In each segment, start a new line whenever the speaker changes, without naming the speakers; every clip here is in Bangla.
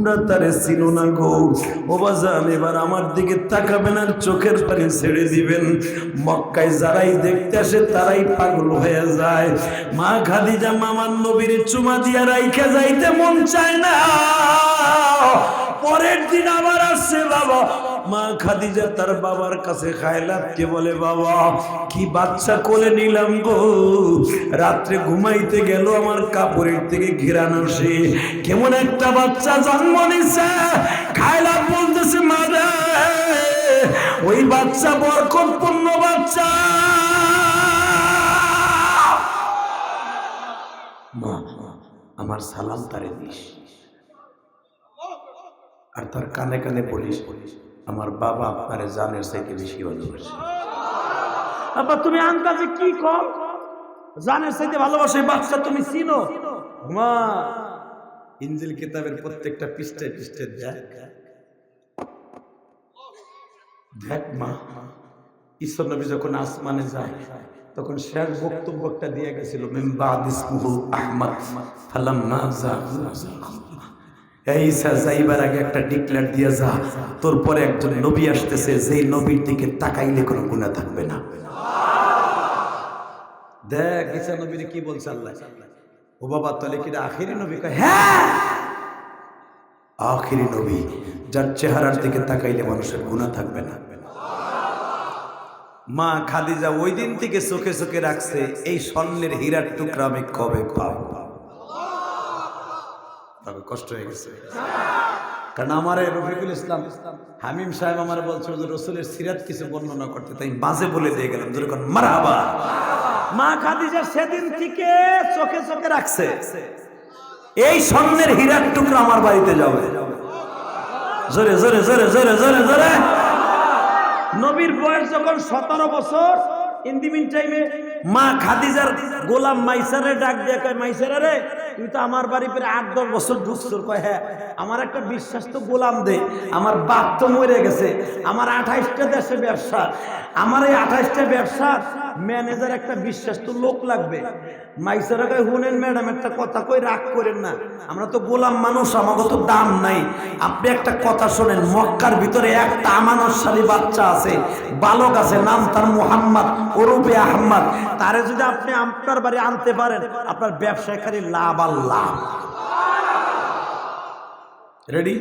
তোমরা তারে চিনো না গো। ও বাজান, এবার আমার দিকে তাকাবেন আর চোখের পানি ছেড়ে দিবেন। মক্কায় যারাই দেখতে আসে তারাই পাগল হয়ে যায়। মা খাদিজা মামার নবীর চুমা দিয়া রাইখা যাইতে মন চায় না। পরের দিন আবার আসছে বাবা। মা খাদিজা তার বাবার কাছে খায়লাতকে বলে, বাবা কি বাচ্চা কোলে নিলাম গো, রাত্রে ঘুমাইতে গেল আমার কাপড়ের থেকে ঘেরানো সে কেমন একটা বাচ্চা জন্ম নিছে। খায়লাত বলতেছে, মা রে, ওই বাচ্চা বরকতপূর্ণ বাচ্চা। মা, আমার সালাম তারে দিস, আর তার কানে কানে বলিস, আমার বাবা আপনারে জানের চাইতে বেশি ভালোবাসে। বাবা তুমি আন্দাজে কি কও, জানের চাইতে ভালোবাসে বাচ্চা তুমি চিনো? মা, ইনজিল কিতাবের প্রত্যেকটা পৃষ্ঠায় পৃষ্ঠায় দেখ মা, ঈশ্বর নবী যখন আসমানে যায় তখন শেষ বক্তব্যটা দিয়ে গেছিল, মিন বাদ ইসমুহু আহমদ ফালাম্মা ঈসা যাইবার আগে একটা ডিক্লেয়ার দিয়ে যা, তোর পরে একজন নবী আসতেছে, যেই নবীর দিকে তাকাইলে কোনো গুনাহ থাকবে না। দেখ ঈসা নবীর কি বলছে আল্লাহ। ও বাবা, তাহলে কি আখিরি নবী? হ্যাঁ, আখিরি নবী, যার চেহারার দিকে তাকাইলে মানুষের গুনাহ থাকবে না। মা খাদিজা ওই দিন থেকে চোখে চোখে রাখছে, এই স্বর্ণের হীরার টুকরা আমি কবে পাবো। তবে কষ্ট হয়ে গেছে, কারণ আমার রফিকুল ইসলাম হামিম সাহেব আমার বলছে রসুলের সিরাত কিছু বর্ণনা করতে, তাই মাঝে বলে দিয়ে গেলাম যেরকম মারহাবা। মা খাদিজা সেদিন থেকে চোখে চোখে রাখছে, এই স্বর্ণের হীরার টুকরা আমার বাড়িতে যাবে। জোরে জোরে জোরে জোরে জোরে জোরে। নবীর বয়স যখন 17 বছর, ইন দি মিন টাইমে মা খাদিজার গোলাম মাইসারে ডাক দিয়ে কয়, মাইসারা রে, তুই তো আমার বাড়ি প্রায় 8-10 বছর ঢুকছর। কয় হ্যাঁ, আমার একটা বিশ্বাস তো গোলাম দে, আমার বাপ তো মরে গেছে, আমার 28টা দেশে ব্যবসা, আমার এই 28টা ব্যবসার ম্যানেজার একটা বিশ্বাস তো লোক লাগবে। মাইসারা কয়, শুনেন ম্যাডাম, একটা কথা কই, রাগ করেন না, আমরা তো গোলাম মানুষ, আমাকে তো দাম নাই, আপনি একটা কথা শোনেন, মক্কার ভিতরে একটা আমানতশালী বাচ্চা আছে, বালক আছে, নাম তার মুহাম্মদ ওরফে আহমদ, তারে যদি আপনি আপনার বাড়ি আনতে পারেন, আপনার ব্যবসায় খালি লাভ আর লাভ। রেডি?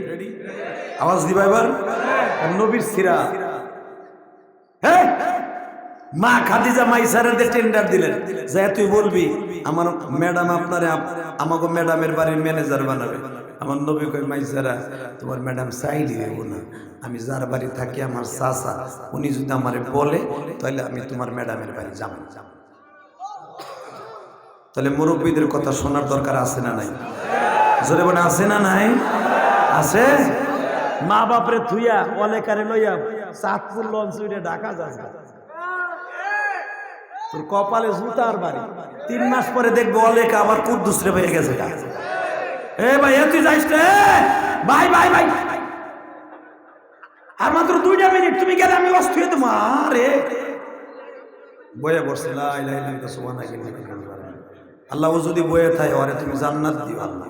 আওয়াজ দিবা এবার? নবীর সিরাত। হ্যাঁ, মা খাদিজা মাইসারাতে টেন্ডার দিলেন, যে তুই বলবি আমার ম্যাডাম আপনারে আমাকে ম্যাডামের বাড়ির ম্যানেজার বানাবে। আমার নবী কই, মাইসারা তোমার ম্যাডাম চাইলে দেবো না, আমি যার বাড়ি থাকি আমার চাচা, উনি যদি আমারে বলে তাহলে আমি তোমার ম্যাডামের বাড়ি যাব। তাহলে মুরব্বীদের কথা শোনার দরকার আছে না নাই? জোরে বলে আছে না নাই? আছে। মা বাপরে থুইয়া অলেকারে লইয়া চাঁদপুর লঞ্চ উঠে ঢাকা যাচ্ছে, তোর কপালে জুতার বাড়ি। 3 মাস পরে দেখবো অলেকা আবার কুদ্দুসরে হয়ে গেছে। এ ভাই, তুই যাইস রে ভাই, ভাই ভাই, আর মাত্র 2টা মিনিট, তুমি গেলে আমি অস্থির তোমার বয়ে বসছে। আল্লাহ ও যদি বয়ে থাকে, ওরে তুমি জান্নাত দিও আল্লাহ।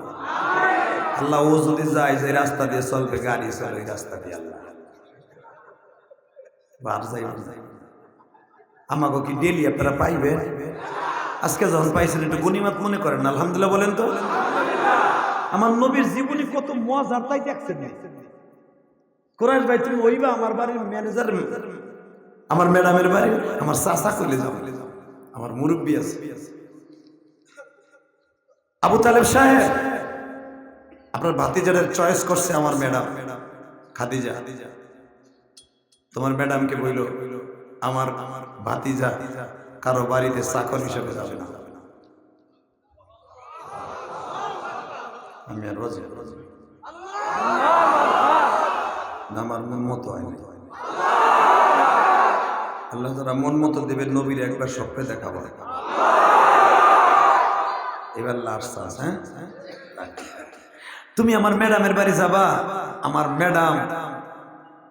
আল্লাহ ও যদি যায়, যে রাস্তা দিয়ে চলবে, গাড়ি চলে রাস্তা দিয়ে, আল্লাহ বার যাই আমাকে কি ডেলি আপনারা পাইবেন? আজকে যখন পাইছেন একটু গনিমত মনে করেন, আলহামদুলিল্লাহ বলেন তো। আমার নবীর জীবনী কত মজার, তাই দেখছেন কোরআশ ভাই, তুমি ওইবা আমার বাড়ির ম্যানেজার, আমার ম্যাডামের বাড়ি, আমার চাচা কইলে যাও, আমার মুরব্বী আছে আবু তালেব সাহেব, আপনার ভাতিজারের চয়েস করছে আমার ম্যাডাম খাদিজা। তোমার ম্যাডামকে বইল, আমার ভাতিজা কারো বাড়িতে চাকর হিসেবে যাবে না। আমি আর রোজে আমার মন মতো হয় না। আল্লাহ যারা মন মতো দেবেন, নবীর একবার স্বপ্নে দেখাবো। এবার লাস্ট চান্স। হ্যাঁ, তুমি আমার ম্যাডামের বাড়ি যাবা, আমার ম্যাডাম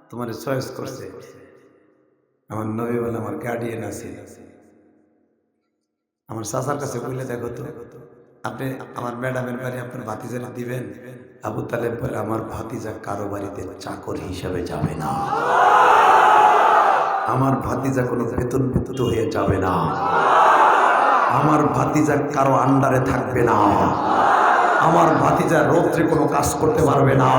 তোমার চয়েস করছে। আমার নবী বলে, আমার গার্ডিয়ান আছে, আমার চাচার কাছে বললে দেখো তো আপনি আমার ম্যাডামের বাড়ি আপনার ভাতিজারা দিবেন? আবু তালেব বলে, আমার ভাতিজা কারো বাড়িতে চাকর হিসাবে যাবে না, আমার ভাতিজা কোনো বেতনভুক্ত হয়ে যাবে না, আমার ভাতিজা কারো আন্ডারে থাকবে না, আমার ভাতিজা রৌদ্রে কোনো কাজ করতে পারবে না,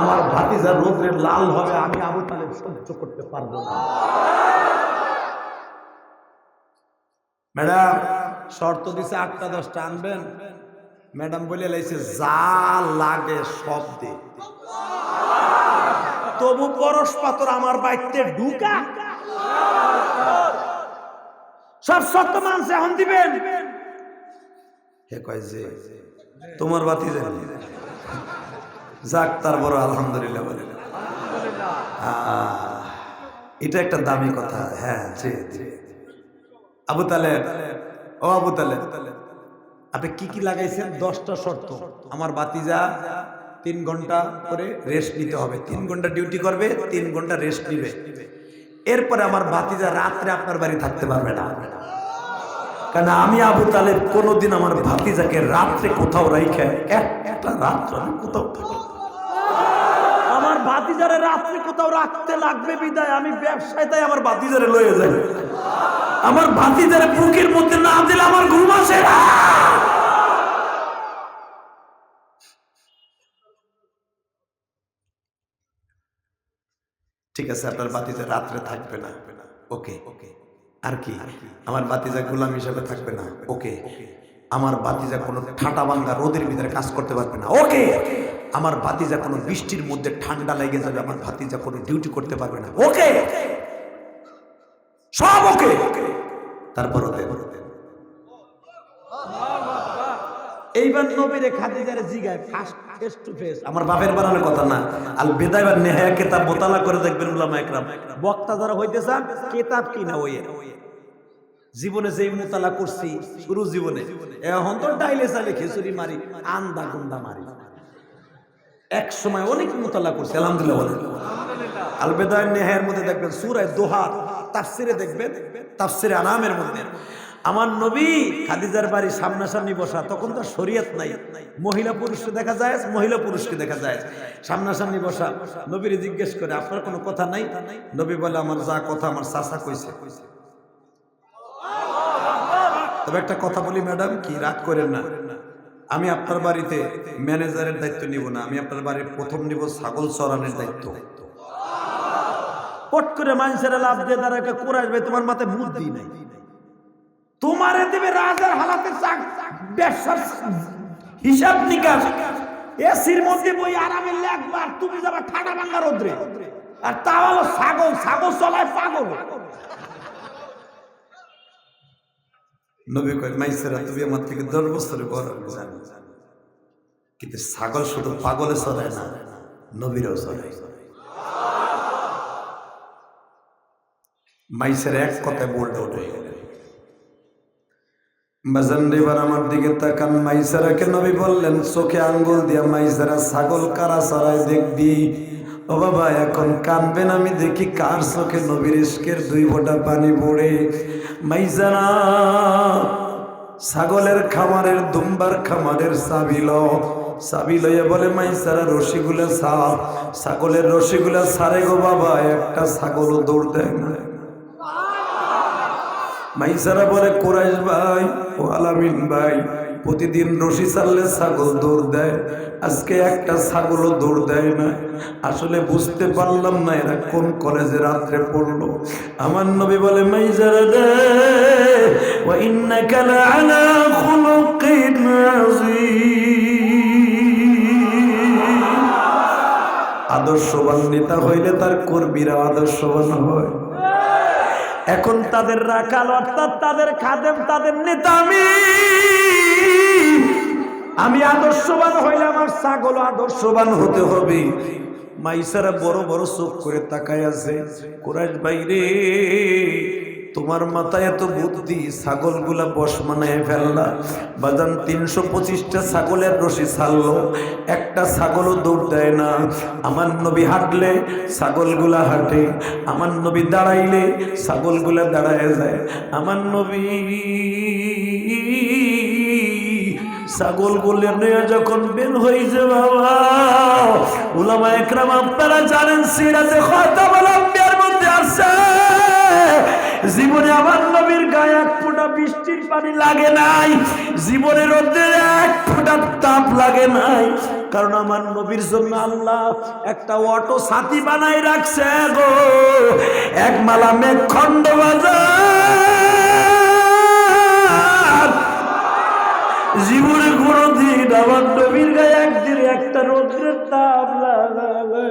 আমার ভাতিজা রৌদ্রে লাল হবে, আমি আবু তালেব সহ্য করতে পারবো না। ম্যাডাম শর্ত দিছে 8টা 10টা আনবেন। ম্যাডাম বলে লাইছে যা লাগে সব দে, তবু পরশ পাথর আমার বাড়িতে ঢুকা সব শর্ত মানছে, এখন দিবেন। হে কয় যে তোমার বাতি জানি যাক, তার বড় আলহামদুলিল্লাহ বলে, এটা একটা দামি কথা। হ্যাঁ জি জি। আবু তালেব, ও আবু তালেব, আপনি কি কি লাগাইছেন? 10টা শর্ত। আমার বাতিজা 3 ঘন্টা করে রেস্ট নিতে হবে, 3 ঘন্টা ডিউটি করবে, 3 ঘন্টা রেস্ট নিবে। এরপরে আমার ভাতিজা রাত্রে আপনার বাড়ি থাকতে পারবে না, কারণ আমি আবু তালেব কোনোদিন আমার ভাতিজাকে রাত্রে কোথাও রাইখে একটা রাত্র আমি কোথাও থাকি। আমার ভাতিজারে রাত্রে কোথাও রাখতে লাগবে বিদায় আমি ব্যবসায় তাই আমার ভাতিজারে লয়ে যাই। আমার ভাতিজারে বুকের মধ্যে না দিলে আমার ঘুম আসে না। ঠিক আছে, আপনার ভাতিজা রাত্রে থাকবে না, ওকে। আর কি? আমার ভাতিজা গোলাম হিসেবে থাকবে না, ওকে। আমার ভাতিজা কোনো ঠাটা বাঙ্গা রোদের ভিতরে কাজ করতে পারবে না, ওকে। আমার ভাতিজা কোনো বৃষ্টির মধ্যে ঠান্ডা লেগে যাবে, আমার ভাতিজা কোনো ডিউটি করতে পারবে না, ওকে। সব ওকে। তারপর এইবার নবীরে খাদিজারে জিগায় ফেস টু ফেস, আমার বাপের বানানোর কথা না, আল বেদায় বা নেহায়া কিতাব মোতালা করে দেখবেন উলামা একরাম, বক্তা যারা হইতে চান কিতাব কিনা ওই জীবনে যেই মোতালা করছি শুরু জীবনে, এখন তো ডাইলে চালে খিচুড়ি মারি, আন্দা গুন্দা মারি, এক সময় অনেক মোতালা করছি আলহামদুলিল্লাহ বলেন। আল বেদায় নেহায়ার মধ্যে দেখবেন, সূরা দোহা তাফসিরে দেখবেন, তাফসিরে আনামের মধ্যে আমার নবী খাদিজার বাড়ি সামনাসামনি বসা, তখন তো শরীয়ত নাই, মহিলা পুরুষকে দেখা যায়, মহিলা পুরুষকে দেখা যায়, সামনাসামনি বসা। নবীরে জিজ্ঞেস করে আপনার কোনো কথা নাই? নবী বলে আমার যা কথা আমার চাচা কইছে। তবে একটা কথা বলি ম্যাডাম, কি রাগ করেন না, আমি আপনার বাড়িতে ম্যানেজারের দায়িত্ব নিব না, আমি আপনার বাড়ির প্রথম নিব ছাগল চড়ানোর দায়িত্ব। পট করে মানুষের লাভ দিয়ে তারা করে আসবে, তোমার মাথায় বুদ্ধি নাই, তোমারে দেবে রাজার হালাতে ব্যবসার হিসাব নিকাশ, এসির মধ্যে বই আরামে লাগবার, তুমি যাবা ঠাডা ভাঙ্গা রোদ্রে, আর তা হলো ছাগল, ছাগল চলায় পাগল। নবী কয় মাইসেরা তুমি আমার থেকে 10 বছরের বড়, জানি, কিন্তু ছাগল শুধু পাগলে চড়ায় না, নবীরাও চড়ায়। মাইসের এক কথায় বোল্ড ওঠে। বাজানরিবার আমার দিকে তাকান, মাইসারাকে নবী বললেন চোখে আঙ্গুল দিয়া, মাইসারা ছাগল কারা চড়ায় দেখবি। ও বাবা এখন কানবেন, আমি দেখি কার চোখে নবীর ইশকের 2 ফোঁটা পানি পড়ে। মাইসারা ছাগলের খামারের, দুম্বার খামারের চাবি লইয়া বলে, মাইসারা রশিগুলা ছাড়, ছাগলের রশিগুলা ছাড়ে গো বাবা, একটা ছাগলও দৌড় দেয় না। মাইসারা বলে, কোরাইশ ভাই ও আলামিন ভাই, প্রতিদিন রশি ছাড়লে ছাগল দৌড় দেয়, আজকে একটা ছাগলও দৌড় দেয় না। আসলে বুঝতে পারলাম না এরা কোন কলেজে রাত্রে পড়লো। আমার নবী বলে, মাইসারা রে, ওয়া ইন্নাকা লাআলা খুলুকিন আযীম। আদর্শবান নেতা হইলে তার কর্মীরা আদর্শবান হয়। এখন তাদের রাখাল অর্থাৎ তাদের খাদেম, তাদের নেতা আমি আদর্শবান হইলে আমার ছাগল আদর্শবান হতে হবে। মাইসারা বড় বড় চোখ করে তাকায় আছে। কুরাইশ ভাই রে, তোমার মাথায় এত বুদ্ধি, ছাগলগুলা বশ মানায় ফেললা। বাজান 325টা ছাগলের রশি ছাড়লো, একটা ছাগলও দৌড় দেয় না। আমার নবী হাঁটলে ছাগলগুলা হাঁটে, আমার নবী দাঁড়াইলে ছাগলগুলা দাঁড়ায় যায়। আমার নবী ছাগল বলে নিয়ে যখন বের হয়েছে বাবা, উলামা একরাম আপনারা জানেন সিরাতে খাতামুল আম্বিয়ার মধ্যে আছে, জীবনে আমার নবীর গায়ে এক ফোঁটা বৃষ্টির পানি লাগে নাই, জীবনের রোদে এক ফোঁটা তাপ লাগে নাই, কারণ আমার নবীর জন্য আল্লাহ একটা অটো ছাতি বানাই রাখছে গো। এক মালা মেঘ খন্ড বাজার, জীবনে কোনদিন আমার নবীর গায়ে একদিন একটা রোদ্রের তাপ লাগে,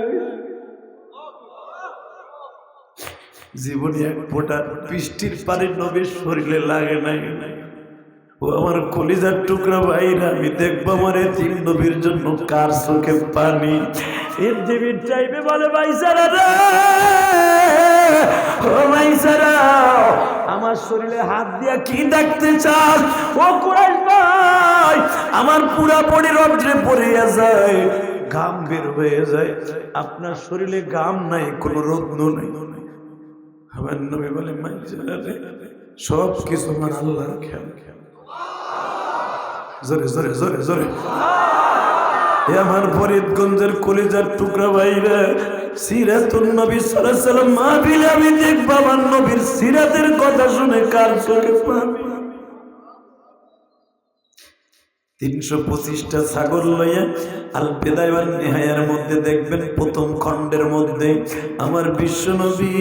জীবনে এক ফোঁটা বৃষ্টির পানি নবীর শরীরে লাগে নাই। ও আমার কলিজার টুকরা ভাইরা, আমি দেখবো আমার তিন নবীর জন্য কার চোখে পানি, এর জীবিত চাইবে বলে ভাইসারা রে, ও ভাইসারা আমার শরীরে হাত দিয়া কি দেখতে চাস? ও কুরাইশ ভাই, আমার পুরা বডি রোদ্রে পড়িয়া যায়, ঘাম বের হয়ে যায়, আপনার শরীরে ঘাম নাই, কোনো রোদ নাই। আমার নবী বলে ভাইসারা রে, সব কিছু আমার আল্লাহর খেয়াল, জোরে জোরে জোরে জোরে। আমার ফরিদগঞ্জের কলিজার টুকরা ভাইরা, সিরাতুন নবী সাল্লাল্লাহু আলাইহি ওয়াসাল্লাম মাহফিলে আমি দেখব আমার নবীর সিরাতের কথা শুনে কার চোখে পানি। 325টা ছাগল লইয়া আল বিদায়া ওয়ান নিহায়ার মধ্যে দেখবেন প্রথম খণ্ডের মধ্যে আমার বিশ্ব নবী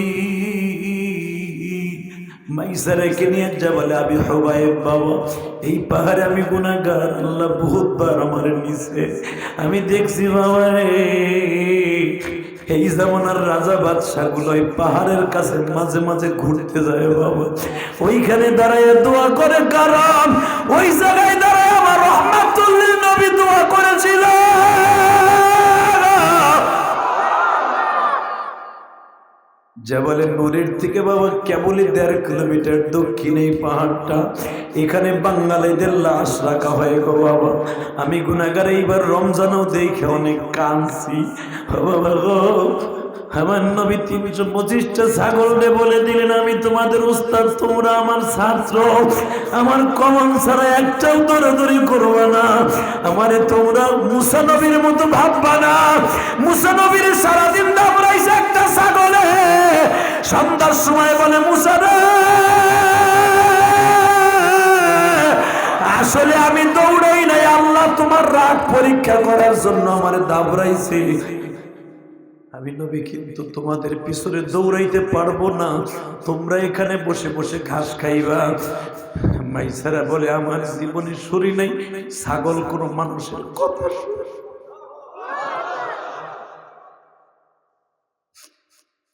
মাইসারাকে নিয়ে যা বলে আমি হুবাইব বাবা, এই পাহাড়ে আমি গুনাহগার, আল্লাহ বহুতবার আমার নিছে, আমি দেখছি বাবা রে, এই জামানার রাজা বাদশাহ গুলো এই পাহাড়ের কাছে মাঝে মাঝে ঘুরতে যায় বাবা, ওইখানে দাঁড়ায় দোয়া করে, কারণ ওই জায়গায় দাঁড়ায় আমার রহমাতুল লিল নবী দোয়া করেছিল। জাবালে নূরের থেকে বাবা কেবলই 1.5 কিলোমিটার দক্ষিণে এই পাহাড়টা, এখানে বাঙালিদের লাশ রাখা হয় গো বাবা। আমি গুনাহগার, এইবার রমজানও দেখে অনেক কাঁদছি বাবা গো। আমার নবী 325টা ছাগলকে বলে দিলেন, আমি তোমাদের উস্তাদ, তোমরা আমার ছাত্র, আমার কমন ছাড়া একটাও দৌড়াদৌড়ি করবা না, আমারে তোমরা মুসা নবীর মতো ভাববা না। মুসা নবীর সারাদিন দাবড়াইছে একটা ছাগলে, সন্ধ্যার সময় বলে মুসা রে, আসলে আমি দৌড়াই নাই, আল্লাহ তোমার রাগ পরীক্ষা করার জন্য আমার দাবড়াইছে, আমি নবী কিন্তু তোমাদের পিছনে দৌড়াইতে পারবো না, তোমরা এখানে বসে বসে ঘাস খাইবা। মাইসারা বলে আমার জীবনে শরীর নাই, ছাগল কোনো মানুষের কথা শুনে